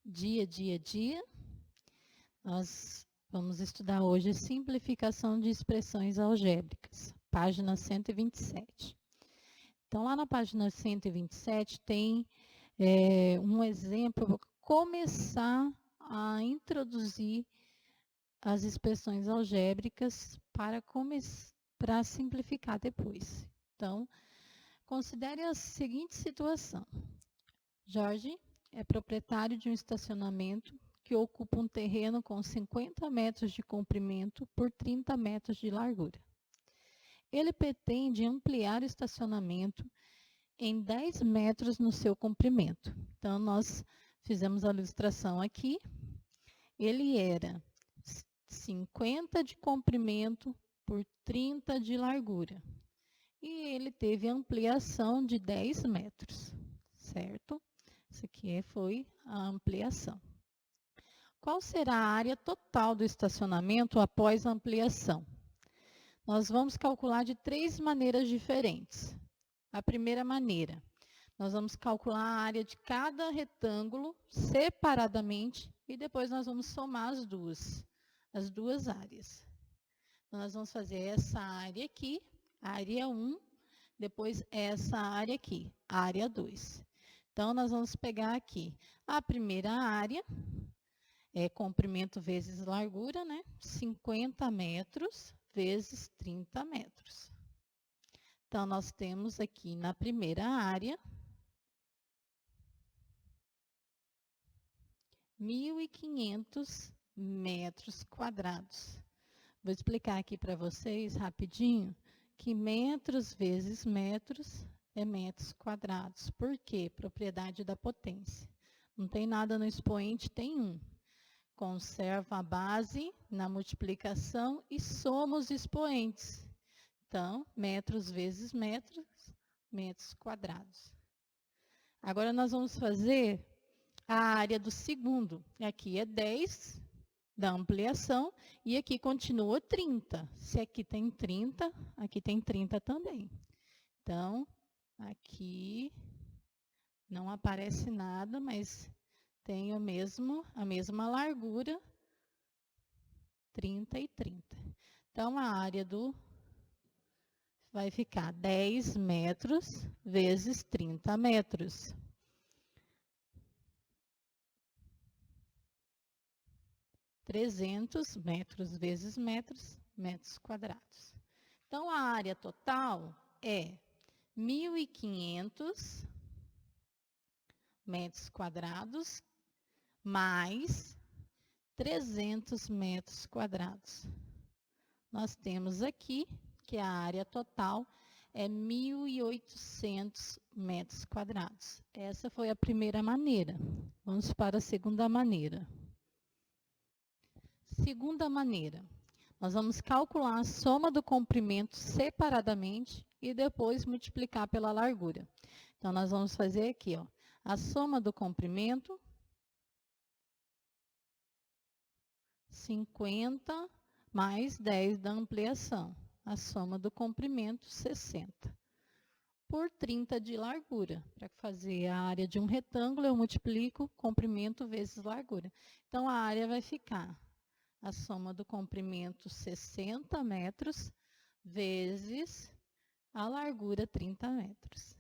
Dia. Nós vamos estudar hoje simplificação de expressões algébricas, página 127. Então, lá na página 127 tem um exemplo para começar a introduzir as expressões algébricas para simplificar depois. Então, considere a seguinte situação. Jorge é proprietário de um estacionamento que ocupa um terreno com 50 metros de comprimento por 30 metros de largura. Ele pretende ampliar o estacionamento em 10 metros no seu comprimento. Então, nós fizemos a ilustração aqui. Ele era 50 de comprimento por 30 de largura. E ele teve ampliação de 10 metros, certo? Isso aqui foi a ampliação. Qual será a área total do estacionamento após a ampliação? Nós vamos calcular de 3 maneiras diferentes. A primeira maneira, nós vamos calcular a área de cada retângulo separadamente e depois nós vamos somar as duas áreas. Então, nós vamos fazer essa área aqui, área 1, depois essa área aqui, área 2. Então, nós vamos pegar aqui a primeira área, comprimento vezes largura, né? 50 metros vezes 30 metros. Então, nós temos aqui na primeira área, 1.500 metros quadrados. Vou explicar aqui para vocês rapidinho que metros vezes metros é metros quadrados. Por quê? Propriedade da potência. Não tem nada no expoente, tem 1. Conserva a base na multiplicação e soma os expoentes. Então, metros vezes metros, metros quadrados. Agora, nós vamos fazer a área do segundo. Aqui é 10 da ampliação e aqui continua 30. Se aqui tem 30, aqui tem 30 também. Então, aqui não aparece nada, mas tem a mesma largura, 30 e 30. Então, a área vai ficar 10 metros vezes 30 metros. 300 metros vezes metros, metros quadrados. Então, a área total é 1.500 metros quadrados mais 300 metros quadrados. Nós temos aqui que a área total é 1.800 metros quadrados. Essa foi a primeira maneira. Vamos para a segunda maneira. Segunda maneira, nós vamos calcular a soma do comprimento separadamente e depois multiplicar pela largura. Então, nós vamos fazer aqui, ó, a soma do comprimento, 50 mais 10 da ampliação. A soma do comprimento, 60. Por 30 de largura. Para fazer a área de um retângulo, eu multiplico comprimento vezes largura. Então, a área vai ficar a soma do comprimento 60 metros vezes a largura 30 metros.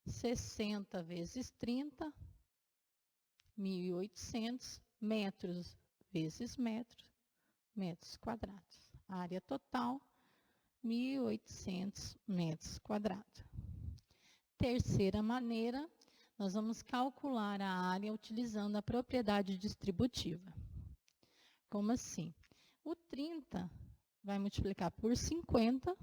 60 vezes 30, 1.800 metros vezes metros quadrados. A área total, 1.800 metros quadrados. Terceira maneira, nós vamos calcular a área utilizando a propriedade distributiva. Como assim? O 30 vai multiplicar por 50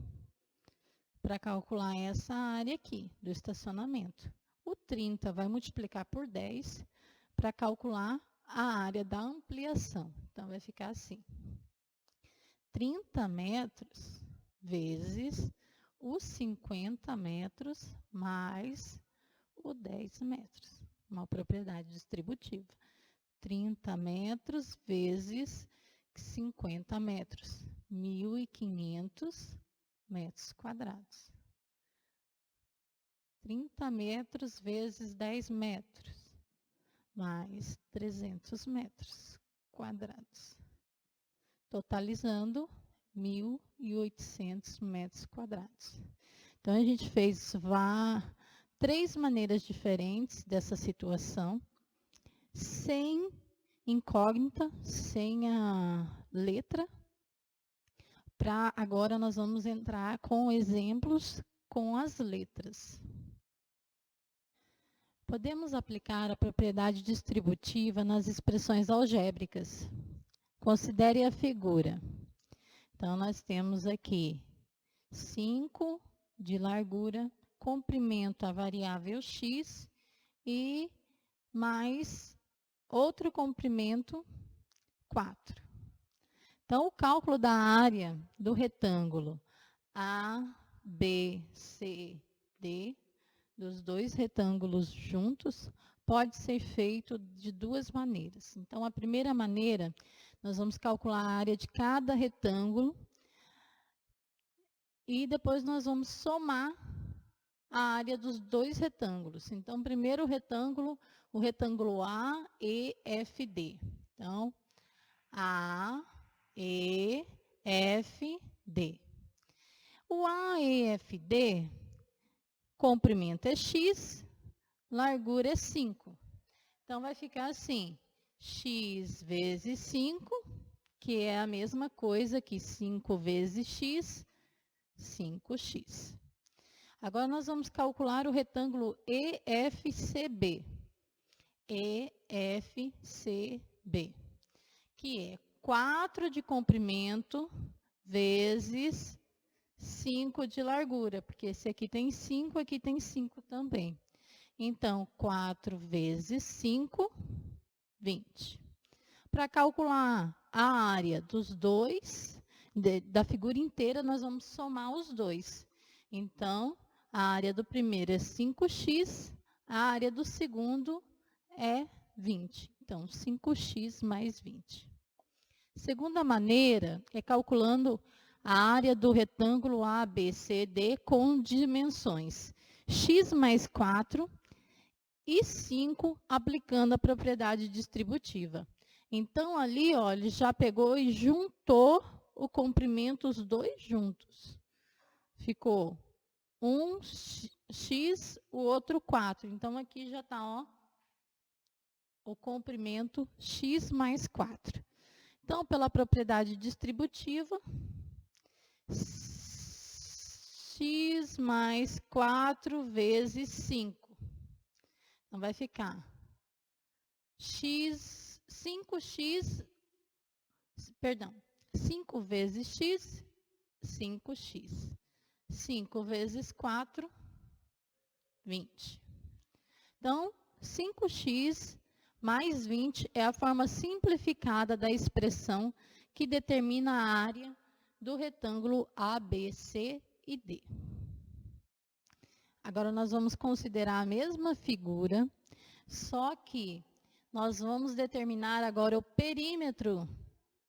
para calcular essa área aqui do estacionamento. O 30 vai multiplicar por 10 para calcular a área da ampliação. Então, vai ficar assim. 30 metros vezes os 50 metros mais os 10 metros. Uma propriedade distributiva. 30 metros vezes 50 metros. 1.500 metros quadrados. 30 metros vezes 10 metros. mais 300 metros quadrados, totalizando 1.800 metros quadrados. Então, a gente fez 3 maneiras diferentes dessa situação, sem incógnita, sem a letra. Agora, nós vamos entrar com exemplos com as letras. Podemos aplicar a propriedade distributiva nas expressões algébricas. Considere a figura. Então, nós temos aqui 5 de largura, comprimento a variável x e mais outro comprimento 4. Então, o cálculo da área do retângulo A, B, C, D, dos 2 retângulos juntos, pode ser feito de 2 maneiras. Então, a primeira maneira, nós vamos calcular a área de cada retângulo e depois nós vamos somar a área dos 2 retângulos. Então, primeiro o retângulo A, E, F, D. Então, A, E, F, D. O AEFD, comprimento é x, largura é 5. Então, vai ficar assim, x vezes 5, que é a mesma coisa que 5 vezes x, 5x. Agora, nós vamos calcular o retângulo EFCB. EFCB, que é 4 de comprimento vezes 5 de largura, porque esse aqui tem 5, aqui tem 5 também. Então, 4 vezes 5, 20. Para calcular a área dos dois, da figura inteira, nós vamos somar os dois. Então, a área do primeiro é 5x, a área do segundo é 20. Então, 5x mais 20. Segunda maneira é calculando a área do retângulo ABCD com dimensões x mais 4 e 5, aplicando a propriedade distributiva. Então, ali, ó, ele já pegou e juntou o comprimento, os dois juntos. Ficou um x, o outro 4. Então, aqui já está, ó, o comprimento x mais 4. Então, pela propriedade distributiva, x mais 4 vezes 5. Então, vai ficar 5 vezes x, 5x. 5 vezes 4, 20. Então, 5x mais 20 é a forma simplificada da expressão que determina a área do retângulo A, B, C e D. Agora, nós vamos considerar a mesma figura, só que nós vamos determinar agora o perímetro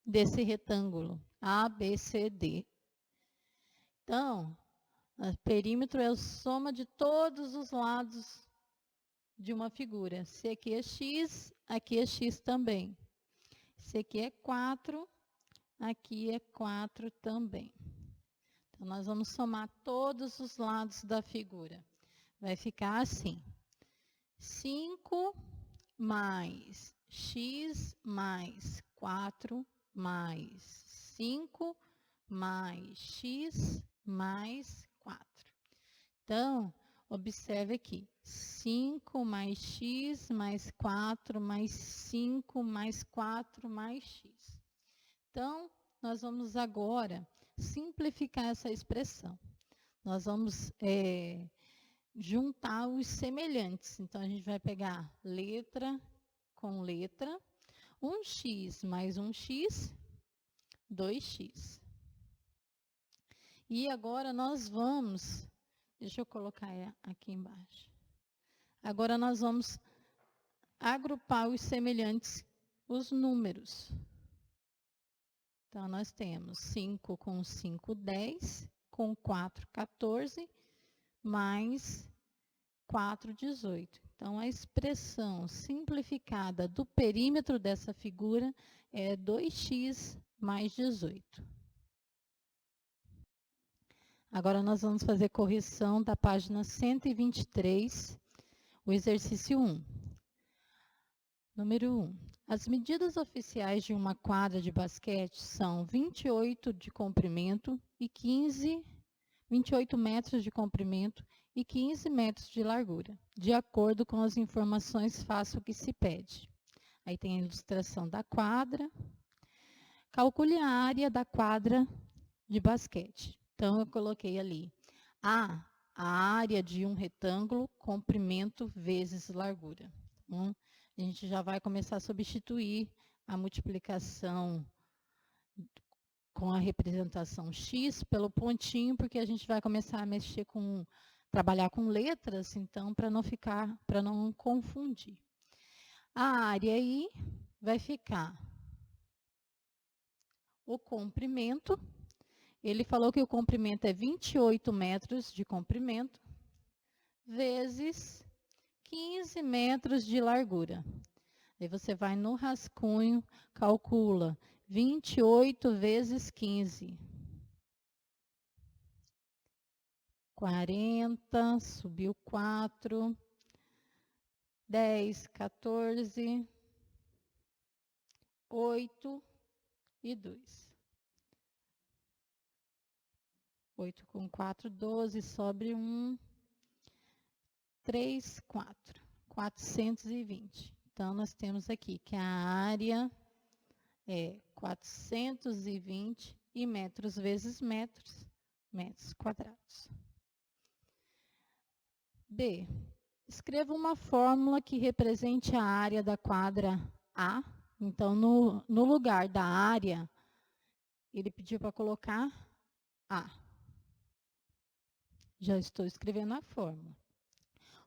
desse retângulo, A, B, C, D. Então, o perímetro é a soma de todos os lados de uma figura. Se aqui é x também. Se aqui é 4, aqui é 4 também. Então, nós vamos somar todos os lados da figura. Vai ficar assim. 5 mais x mais 4 mais 5 mais x mais 4. Então, observe aqui. 5 mais x mais 4 mais 5 mais 4 mais x. Então, nós vamos agora simplificar essa expressão. Nós vamos juntar os semelhantes. Então, a gente vai pegar letra com letra. 1x mais 1x, 2x. E agora nós vamos... Deixa eu colocar aqui embaixo. Agora nós vamos agrupar os semelhantes, os números. Então, nós temos 5 com 5, 10, com 4, 14, mais 4,18. Então, a expressão simplificada do perímetro dessa figura é 2x mais 18. Agora, nós vamos fazer correção da página 123, o exercício 1. Número 1. As medidas oficiais de uma quadra de basquete são 28 de comprimento e 28 metros de comprimento e 15 metros de largura. De acordo com as informações, faça o que se pede. Aí tem a ilustração da quadra. Calcule a área da quadra de basquete. Então, eu coloquei ali a área de um retângulo, comprimento vezes largura. A gente já vai começar a substituir a multiplicação com a representação x pelo pontinho, porque a gente vai começar a trabalhar com letras, então, para não confundir. A área aí vai ficar o comprimento. Ele falou que o comprimento é 28 metros de comprimento, vezes 15 metros de largura. Aí você vai no rascunho, calcula 28 vezes 15. 40, subiu 4, 10, 14, 8 e 2. 8 com 4, 12, sobre 1, 3, 4. 420. Então, nós temos aqui que a área é 420 e metros vezes metros, metros quadrados. B. Escreva uma fórmula que represente a área da quadra A. Então, no lugar da área, ele pediu para colocar A. Já estou escrevendo a fórmula.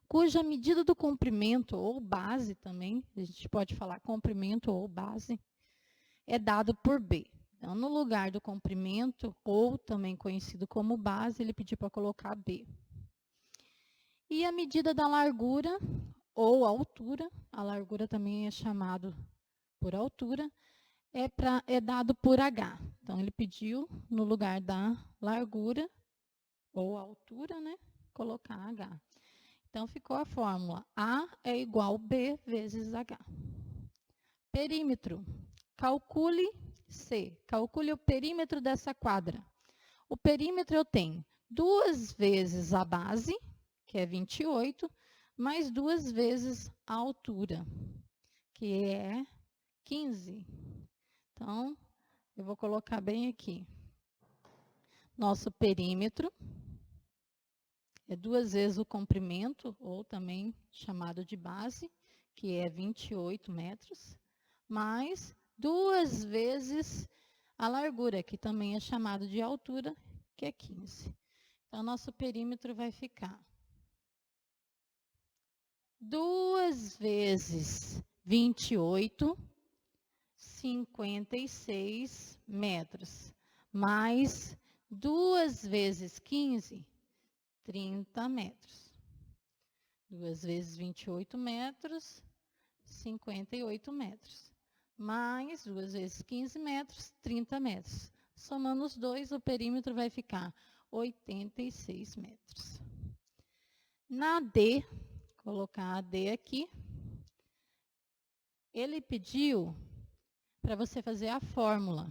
Cuja medida do comprimento, ou base também, a gente pode falar comprimento ou base, é dado por B. Então, no lugar do comprimento, ou também conhecido como base, ele pediu para colocar B. E a medida da largura, ou altura, a largura também é chamado por altura, é dado por H. Então, ele pediu, no lugar da largura, ou altura, né, colocar H. Então, ficou a fórmula A é igual a B vezes H. Perímetro. Calcule C. Calcule o perímetro dessa quadra. O perímetro eu tenho 2 vezes a base, que é 28, mais 2 vezes a altura, que é 15. Então, eu vou colocar bem aqui. Nosso perímetro é 2 vezes o comprimento, ou também chamado de base, que é 28 metros, mais 2 vezes a largura, que também é chamado de altura, que é 15. Então, nosso perímetro vai ficar 2 vezes 28, 56 metros, mais 2 vezes 15, 30 metros. 2 vezes 28 metros, 58 metros. Mais 2 vezes 15 metros, 30 metros. Somando os dois, o perímetro vai ficar 86 metros. Na D, colocar a D aqui, ele pediu para você fazer a fórmula,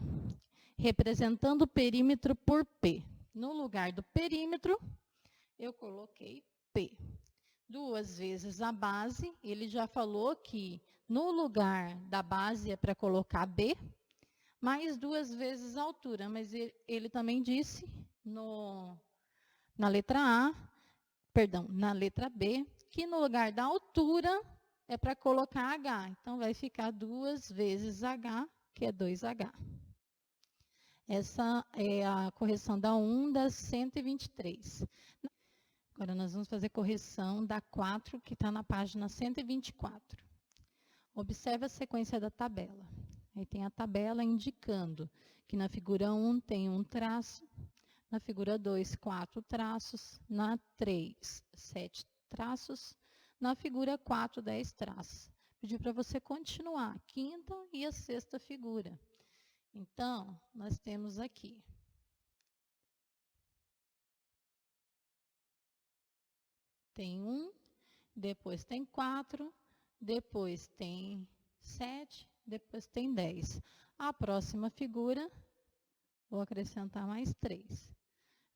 representando o perímetro por P. No lugar do perímetro, eu coloquei P. 2 vezes a base, ele já falou que no lugar da base é para colocar B, mais 2 vezes a altura, mas ele também disse na letra B, que no lugar da altura é para colocar H. Então, vai ficar 2 vezes H, que é 2H. Essa é a correção da 1 da 123. Agora, nós vamos fazer correção da 4, que está na página 124. Observe a sequência da tabela. Aí tem a tabela indicando que na figura 1 tem um traço, na figura 2, 4 traços, na 3, 7 traços. Na figura 4, 10 traços. Pedi para você continuar a quinta e a sexta figura. Então, nós temos aqui. Tem 1, depois tem 4, depois tem 7, depois tem 10. A próxima figura, vou acrescentar mais 3.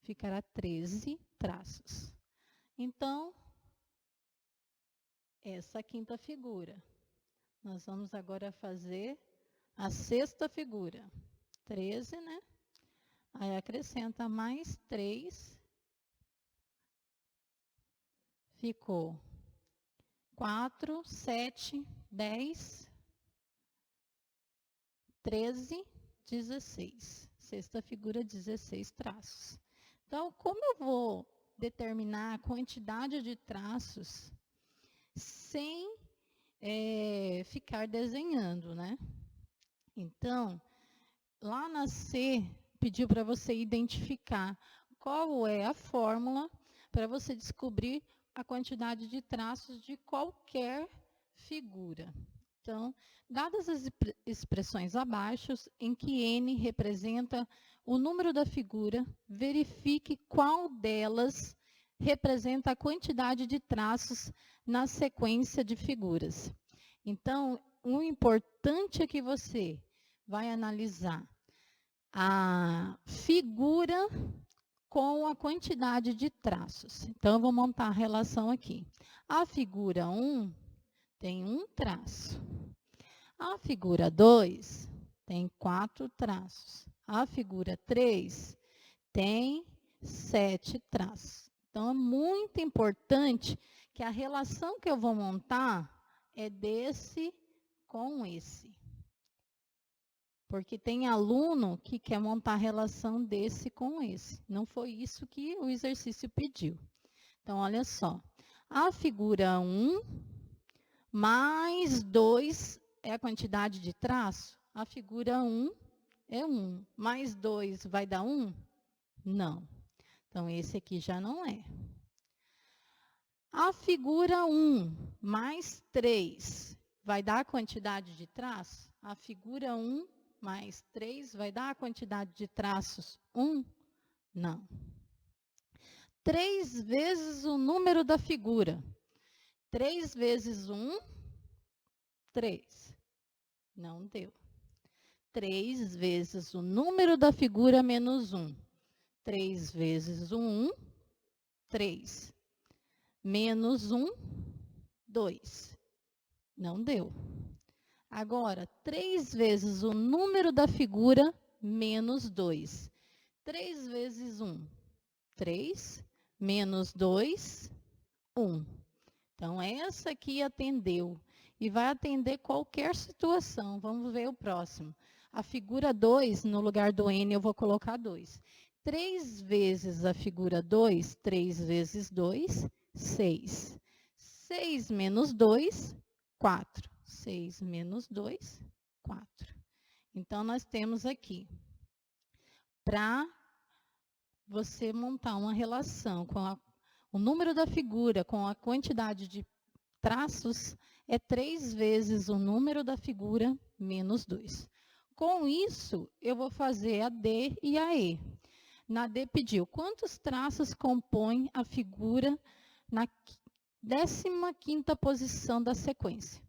Ficará 13 traços. Então, essa quinta figura. Nós vamos agora fazer a sexta figura. 13, né? Aí acrescenta mais 3. Ficou 4, 7, 10, 13, 16. Sexta figura, 16 traços. Então, como eu vou determinar a quantidade de traços sem ficar desenhando, né? Então, lá na C, pediu para você identificar qual é a fórmula para você descobrir a quantidade de traços de qualquer figura. Então, dadas as expressões abaixo, em que n representa o número da figura, verifique qual delas representa a quantidade de traços na sequência de figuras. Então, o importante é que você vai analisar a figura com a quantidade de traços. Então, eu vou montar a relação aqui. A figura 1 tem 1 traço. A figura 2 tem 4 traços. A figura 3 tem 7 traços. Então, é muito importante que a relação que eu vou montar é desse com esse. Porque tem aluno que quer montar a relação desse com esse. Não foi isso que o exercício pediu. Então, olha só. A figura 1 mais 2 é a quantidade de traço. A figura 1 é 1. Mais 2 vai dar 1? Não. Então, esse aqui já não é. A figura 1 mais 3 vai dar a quantidade de traço? A figura 1 mais 3 vai dar a quantidade de traços? 1? Não. 3 vezes o número da figura. 3 vezes 1, 3. Não deu. 3 vezes o número da figura menos 1. 3 vezes o 1, 3. Menos 1, 2. Não deu. Agora, 3 vezes o número da figura menos 2. 3 vezes 1, 3. Menos 2, 1. Então, essa aqui atendeu. E vai atender qualquer situação. Vamos ver o próximo. A figura 2, no lugar do N, eu vou colocar 2. 3 vezes a figura 2, 3 vezes 2, 6. 6 menos 2, 4. 6 menos 2, 4. Então, nós temos aqui, para você montar uma relação com o número da figura com a quantidade de traços, é 3 vezes o número da figura menos 2. Com isso, eu vou fazer a D e a E. Na D pediu quantos traços compõem a figura na 15ª posição da sequência.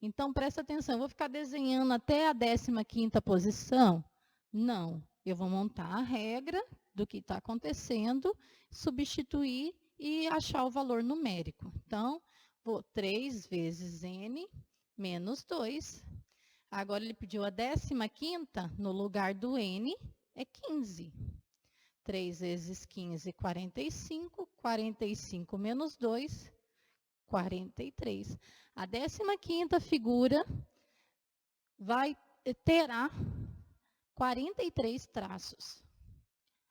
Então, presta atenção, eu vou ficar desenhando até a 15ª posição? Não, eu vou montar a regra do que está acontecendo, substituir e achar o valor numérico. Então, vou 3 vezes n menos 2. Agora, ele pediu a 15ª, no lugar do n, é 15. 3 vezes 15, 45. 45 menos 2, 43. A 15ª figura terá 43 traços.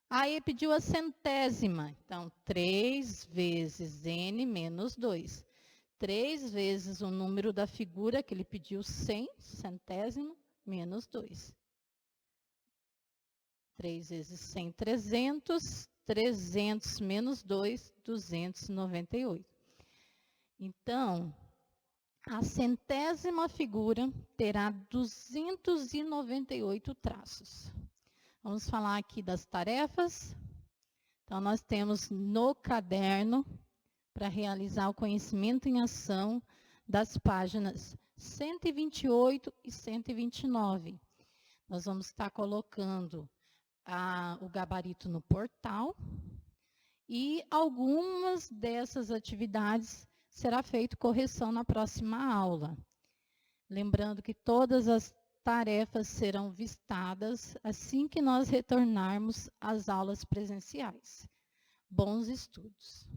Aí pediu a 100ª. Então, 3 vezes n menos 2. 3 vezes o número da figura que ele pediu, 100, 100º, menos 2. 3 vezes 100, 300. 300 menos 2, 298. Então, a 100ª figura terá 298 traços. Vamos falar aqui das tarefas. Então, nós temos no caderno, para realizar o conhecimento em ação, das páginas 128 e 129. Nós vamos estar colocando o gabarito no portal e algumas dessas atividades será feita correção na próxima aula. Lembrando que todas as tarefas serão vistadas assim que nós retornarmos às aulas presenciais. Bons estudos!